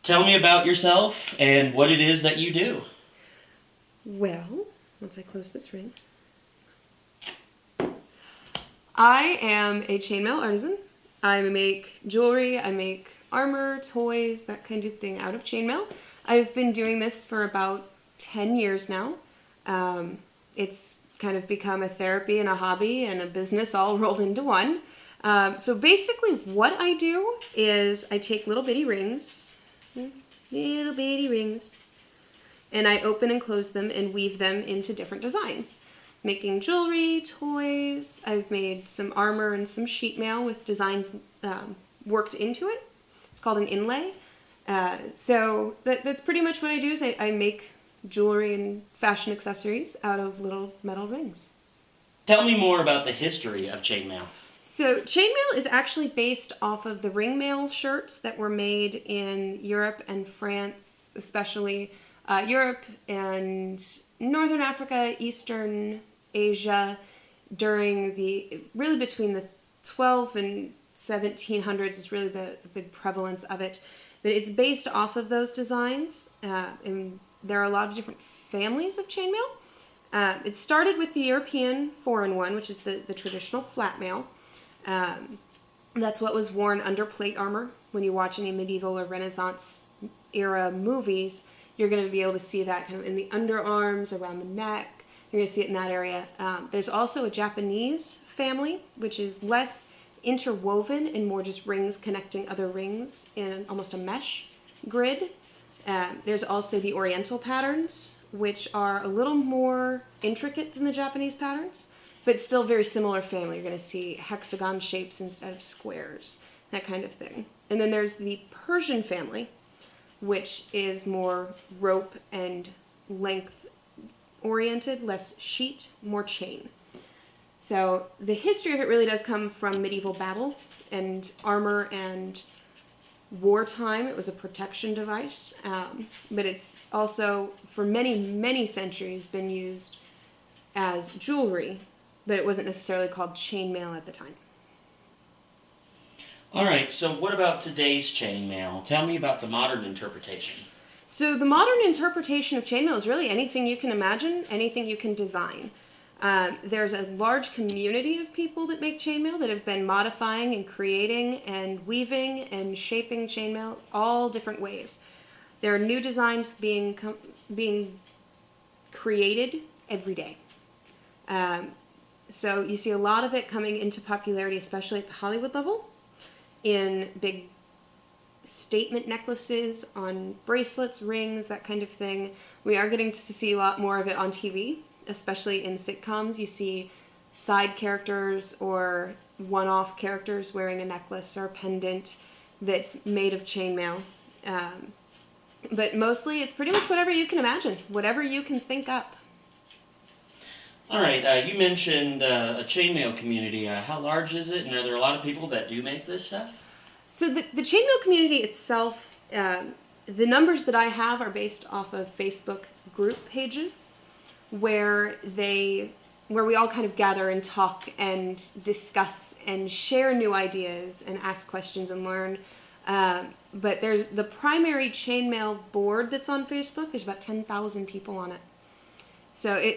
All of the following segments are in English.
Tell me about yourself and what it is that you do. Well, once I close this ring, I am a chainmail artisan. I make jewelry, I make armor, toys, that kind of thing out of chainmail. I've been doing this for about 10 years now. It's kind of become a therapy and a hobby and a business all rolled into one. So basically what I do is I take little bitty rings, and I open and close them and weave them into different designs. Making jewelry, toys, I've made some armor and some sheet mail with designs worked into it. It's called an inlay. So that's pretty much what I do is I make jewelry and fashion accessories out of little metal rings. Tell me more about the history of chainmail. So chainmail is actually based off of the ringmail shirts that were made in Europe and France, especially Europe and Northern Africa, Eastern Asia, during really between the 12 and 1700s is really the big prevalence of it. But it's based off of those designs, and there are a lot of different families of chainmail. It started with the European foreign one, which is the traditional flat mail. That's what was worn under plate armor. When you watch any medieval or Renaissance era movies, you're going to be able to see that kind of in the underarms, around the neck. You're going to see it in that area. There's also a Japanese family, which is less interwoven and more just rings connecting other rings in almost a mesh grid. There's also the Oriental patterns, which are a little more intricate than the Japanese patterns, but still very similar family. You're going to see hexagon shapes instead of squares, that kind of thing. And then there's the Persian family, which is more rope and length oriented, less sheet, more chain. So the history of it really does come from medieval battle and armor and wartime. It was a protection device, but it's also for many, many centuries been used as jewelry, but it wasn't necessarily called chainmail at the time. All right, so what about today's chainmail? Tell me about the modern interpretation. So the modern interpretation of chainmail is really anything you can imagine, anything you can design. There's a large community of people that make chainmail that have been modifying and creating and weaving and shaping chainmail all different ways. There are new designs being created every day. So you see a lot of it coming into popularity, especially at the Hollywood level, in big statement necklaces, on bracelets, rings, that kind of thing. We are getting to see a lot more of it on TV, especially in sitcoms. You see side characters or one-off characters wearing a necklace or a pendant that's made of chainmail. But mostly it's pretty much whatever you can imagine, whatever you can think up. All right, you mentioned a chainmail community. How large is it, and are there a lot of people that do make this stuff? So the chainmail community itself, the numbers that I have are based off of Facebook group pages where we all kind of gather and talk and discuss and share new ideas and ask questions and learn. But there's the primary chainmail board that's on Facebook. There's about 10,000 people on it. So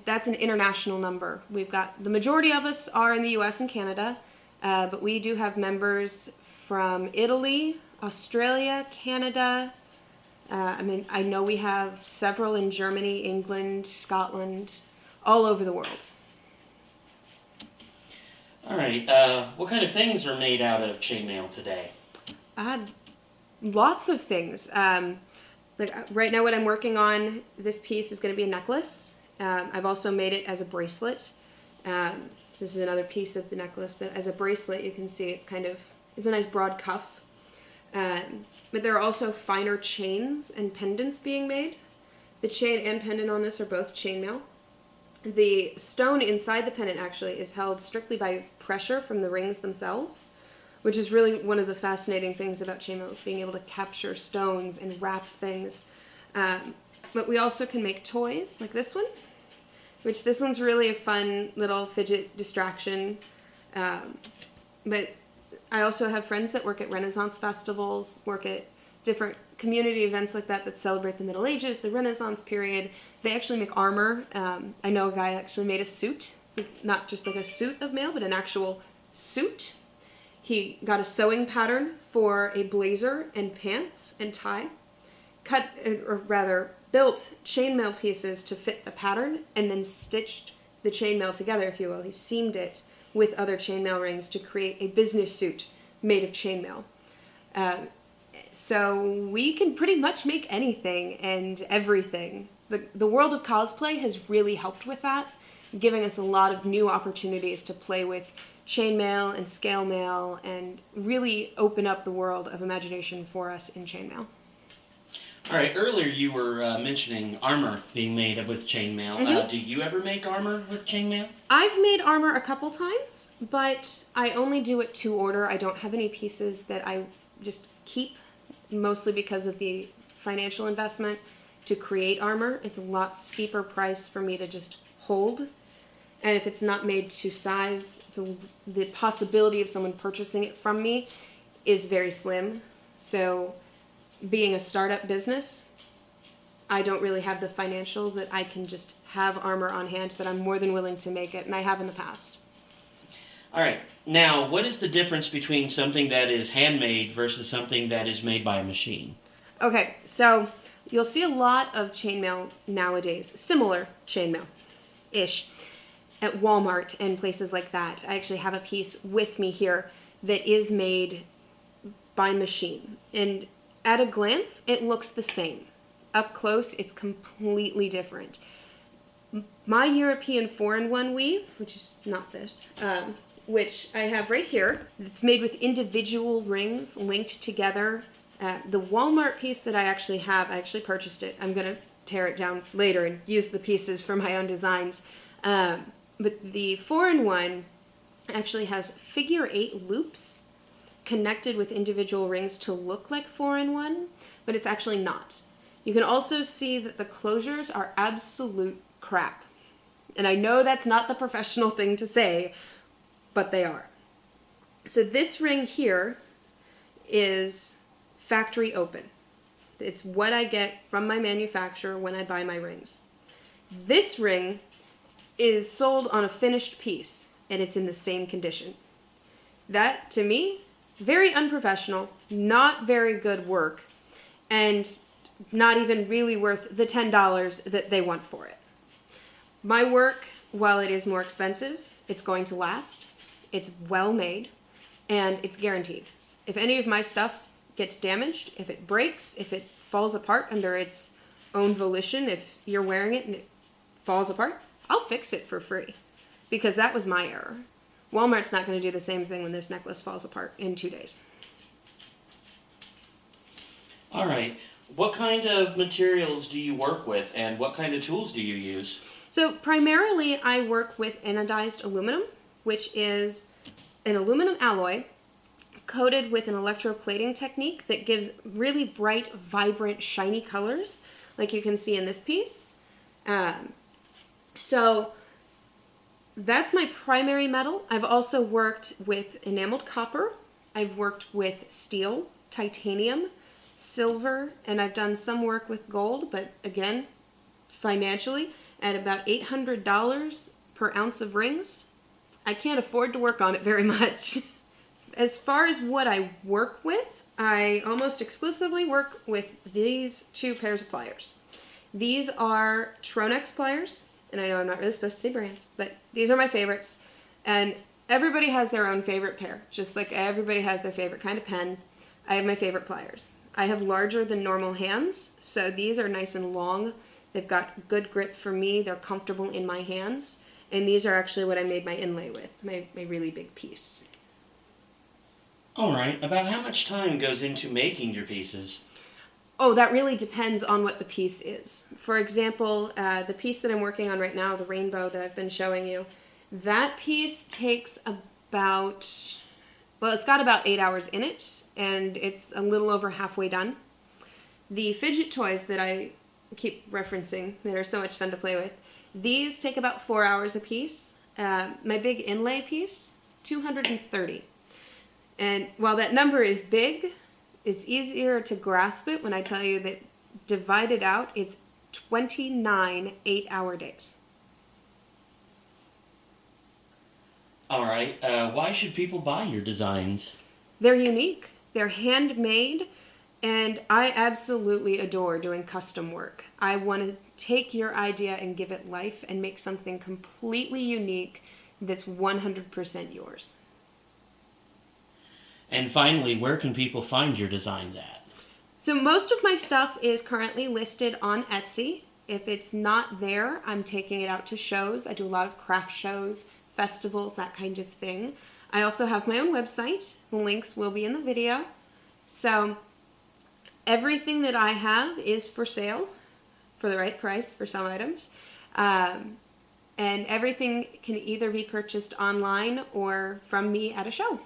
that's an international number. We've got, the majority of us are in the US and Canada, but we do have members from Italy, Australia, Canada. I know we have several in Germany, England, Scotland, all over the world. All right, what kind of things are made out of chainmail today? Lots of things. Like right now what I'm working on, this piece is going to be a necklace. I've also made it as a bracelet. This is another piece of the necklace, but as a bracelet you can see it's a nice broad cuff. But there are also finer chains and pendants being made. The chain and pendant on this are both chainmail. The stone inside the pendant actually is held strictly by pressure from the rings themselves, which is really one of the fascinating things about chainmail, is being able to capture stones and wrap things. But we also can make toys like this one, which this one's really a fun little fidget distraction. But I also have friends that work at Renaissance festivals, work at different community events like that celebrate the Middle Ages, the Renaissance period. They actually make armor. I know a guy actually made a suit, not just like a suit of mail, but an actual suit. He got a sewing pattern for a blazer and pants and tie, built chainmail pieces to fit the pattern, and then stitched the chainmail together, if you will. He seamed it with other chainmail rings to create a business suit made of chainmail. So we can pretty much make anything and everything. The world of cosplay has really helped with that, giving us a lot of new opportunities to play with chainmail and scale mail and really open up the world of imagination for us in chainmail. All right, earlier you were mentioning armor being made with chainmail. Mm-hmm. Do you ever make armor with chainmail? I've made armor a couple times, but I only do it to order. I don't have any pieces that I just keep, mostly because of the financial investment to create armor. It's a lot steeper price for me to just hold. And if it's not made to size, the possibility of someone purchasing it from me is very slim. So being a startup business, I don't really have the financial that I can just have armor on hand, but I'm more than willing to make it, and I have in the past. All right. Now, what is the difference between something that is handmade versus something that is made by a machine? Okay, so you'll see a lot of chainmail nowadays, similar chainmail-ish, at Walmart and places like that. I actually have a piece with me here that is made by machine. And at a glance, it looks the same. Up close, it's completely different. My European 4-in-1 weave, which is not this, which I have right here, it's made with individual rings linked together. The Walmart piece that I actually have, I actually purchased it. I'm going to tear it down later and use the pieces for my own designs. But the 4-in-1 actually has figure 8 loops connected with individual rings to look like 4-in-1, but it's actually not. You can also see that the closures are absolute crap. And I know that's not the professional thing to say, but they are. So this ring here is factory open. It's what I get from my manufacturer when I buy my rings. This ring is sold on a finished piece, and it's in the same condition. That, to me, very unprofessional, not very good work, and not even really worth the $10 that they want for it. My work, while it is more expensive, it's going to last, it's well made, and it's guaranteed. If any of my stuff gets damaged, if it breaks, if it falls apart under its own volition, if you're wearing it and it falls apart, I'll fix it for free, because that was my error. Walmart's not going to do the same thing when this necklace falls apart in 2 days. All right. What kind of materials do you work with, and what kind of tools do you use? So primarily I work with anodized aluminum, which is an aluminum alloy coated with an electroplating technique that gives really bright, vibrant, shiny colors, like you can see in this piece. So that's my primary metal. I've also worked with enameled copper. I've worked with steel, titanium, silver, and I've done some work with gold, but again, financially, at about $800 per ounce of rings, I can't afford to work on it very much. As far as what I work with, I almost exclusively work with these 2 pairs of pliers. These are Tronex pliers, and I know I'm not really supposed to say brands, but these are my favorites. And everybody has their own favorite pair, just like everybody has their favorite kind of pen. I have my favorite pliers. I have larger than normal hands, so these are nice and long. They've got good grip for me. They're comfortable in my hands. And these are actually what I made my inlay with, my really big piece. All right. About how much time goes into making your pieces? Oh, that really depends on what the piece is. For example, the piece that I'm working on right now, the rainbow that I've been showing you, that piece takes about, well, it's got about 8 hours in it, and it's a little over halfway done. The fidget toys that I keep referencing that are so much fun to play with, these take about 4 hours a piece. My big inlay piece, 230. And while that number is big, it's easier to grasp it when I tell you that divided out, it's 29 8-hour days. All right. Why should people buy your designs? They're unique, they're handmade, and I absolutely adore doing custom work. I want to take your idea and give it life and make something completely unique that's 100% yours. And finally, where can people find your designs at? So most of my stuff is currently listed on Etsy. If it's not there, I'm taking it out to shows. I do a lot of craft shows, festivals, that kind of thing. I also have my own website. The links will be in the video. So everything that I have is for sale for the right price for some items. And everything can either be purchased online or from me at a show.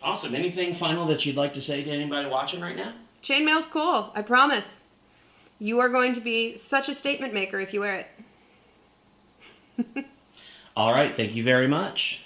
Awesome. Anything final that you'd like to say to anybody watching right now? Chainmail's cool, I promise. You are going to be such a statement maker if you wear it. All right. Thank you very much.